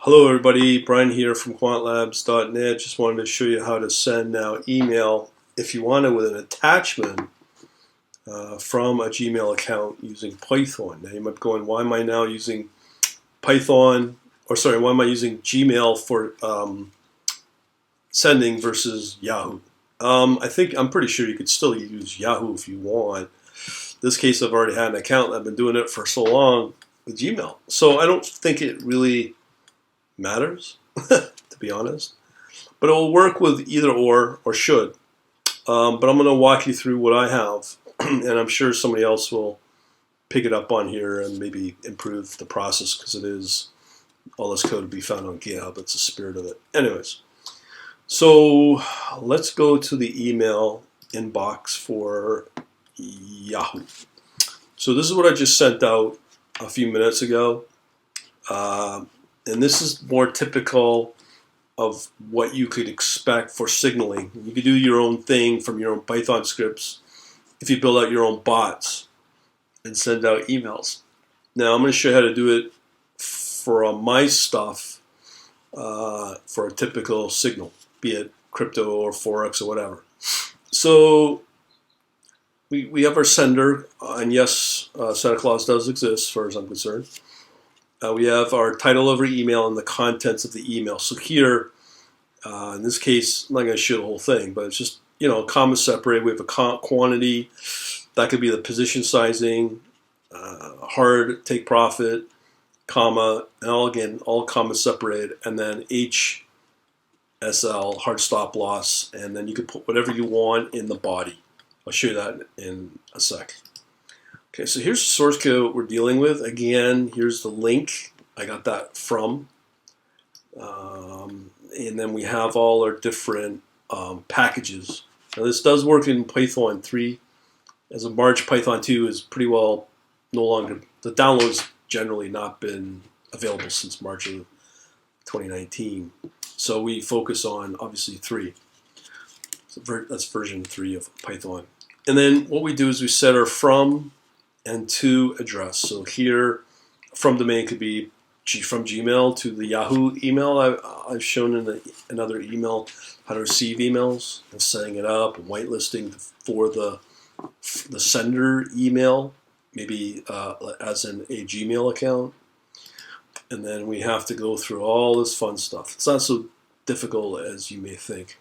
Hello everybody, Brian here from quantlabs.net. Just wanted to show you how to send now email if you want it with an attachment from a Gmail account using Python. Now you might be going, why am I now using Python, or sorry, why am I using Gmail for sending versus Yahoo? I'm pretty sure you could still use Yahoo if you want. In this case, I've already had an account and I've been doing it for so long with Gmail. So I don't think it really matters, to be honest. But it will work with either or should. But I'm going to walk you through what I have, and I'm sure somebody else will pick it up on here and maybe improve the process because it is all this code to be found on GitHub. It's the spirit of it. Anyways, so let's go to the email inbox for Yahoo. So this is what I just sent out a few minutes ago. And this is more typical of what you could expect for signaling. You could do your own thing from your own Python scripts if you build out your own bots and send out emails. Now I'm going to show you how to do it for my stuff for a typical signal, be it crypto or Forex or whatever. So we have our sender, and yes, Santa Claus does exist as far as I'm concerned. We have our title of our email and the contents of the email. So here, in this case, I'm not going to show the whole thing, but it's just, comma separated. We have a quantity. That could be the position sizing, hard take profit, comma, and all comma separated, and then HSL, hard stop loss, and then you can put whatever you want in the body. I'll show you that in a sec. Okay, so here's the source code we're dealing with. Again, here's the link. I got that from. And then we have all our different packages. Now this does work in Python 3. As of March, Python 2 is pretty well no longer. The download's generally not been available since March of 2019. So we focus on, obviously, 3. So that's version 3 of Python. And then what we do is we set our from and to address. So here, from domain could be from Gmail to the Yahoo email. I've shown in another email how to receive emails and setting it up and whitelisting for the sender email, maybe as in a Gmail account. And then we have to go through all this fun stuff. It's not so difficult as you may think.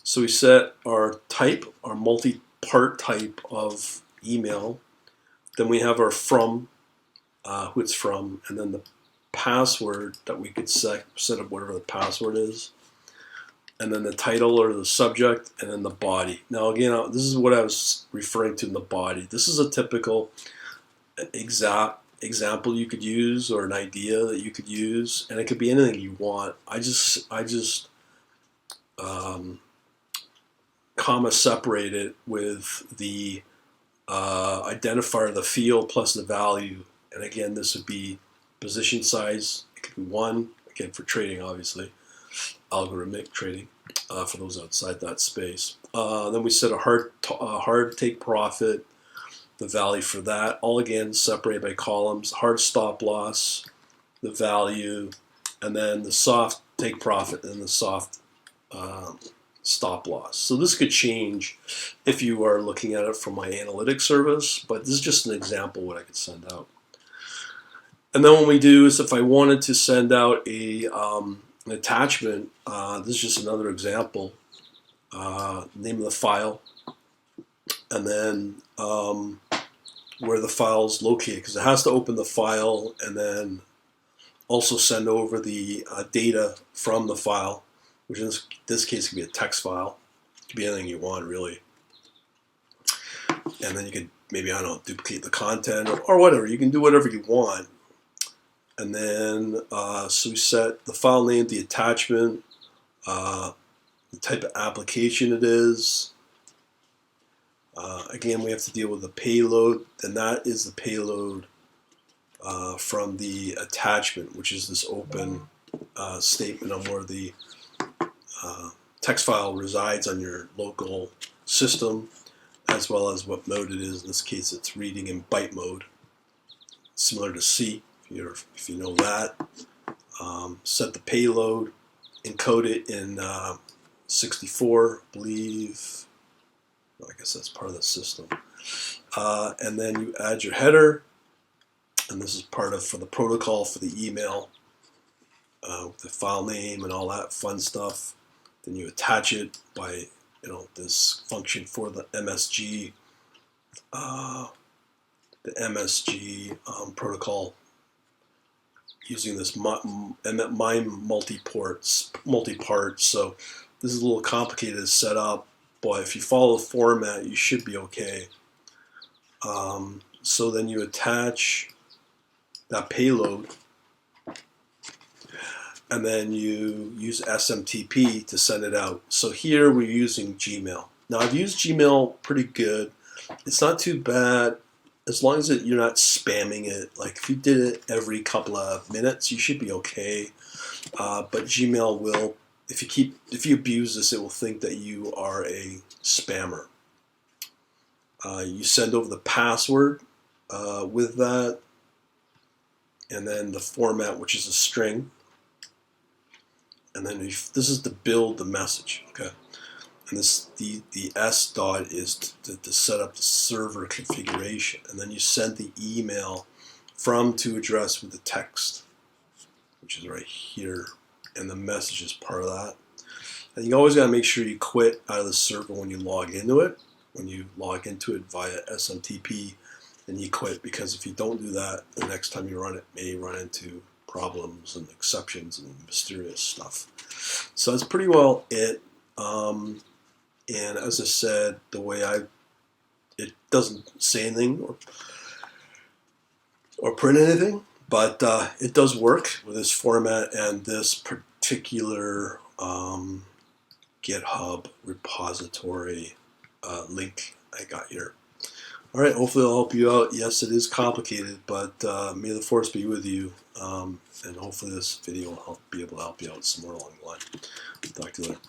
So we set our type, our multi-part type of email. Then we have our from, who it's from, and then the password that we could set up whatever the password is, and then the title or the subject, and then the body. Now again, this is what I was referring to in the body. This is a typical example you could use, or an idea that you could use, and it could be anything you want. I just comma separate it with the identifier of the field plus the value, and again this would be position size. It could be 1, again for trading, obviously algorithmic trading, for those outside that space. Then we set a hard take profit, the value for that, all again separated by columns, hard stop loss, the value, and then the soft take profit and the soft stop loss. So this could change if you are looking at it from my analytics service, but this is just an example of what I could send out. And then what we do is if I wanted to send out an attachment, this is just another example, name of the file, and then where the file is located, because it has to open the file and then also send over the data from the file, which in this case could be a text file. It could be anything you want, really. And then you could maybe, I don't know, duplicate the content or whatever. You can do whatever you want. And then, so we set the file name, the attachment, the type of application it is. Again, we have to deal with the payload, and that is the payload from the attachment, which is this open statement on where the text file resides on your local system, as well as what mode it is. In this case, it's reading in byte mode, similar to C, if you know that. set the payload, encode it in 64, I believe. I guess that's part of the system. And then you add your header, and this is part of for the protocol for the email, the file name and all that fun stuff. Then you attach it by this function for the MSG, protocol using this MIME multi-part. So this is a little complicated to set up, but if you follow the format, you should be okay. So then you attach that payload, and then you use SMTP to send it out. So here we're using Gmail. Now I've used Gmail pretty good. It's not too bad as long as you're not spamming it. Like if you did it every couple of minutes, you should be okay. But Gmail will, if you abuse this, it will think that you are a spammer. You send over the password with that, and then the format, which is a string. And then this is to build the message, okay? And the S dot is to set up the server configuration. And then you send the email from to address with the text, which is right here. And the message is part of that. And you always got to make sure you quit out of the server when you log into it. When you log into it via SMTP, then you quit, because if you don't do that, the next time you run it may run into problems and exceptions and mysterious stuff. So that's pretty well it. And as I said, the way it doesn't say anything or print anything, but it does work with this format and this particular GitHub repository link I got here. All right, hopefully I'll help you out. Yes, it is complicated, but may the force be with you. And hopefully this video will be able to help you out some more along the line. Talk to you later.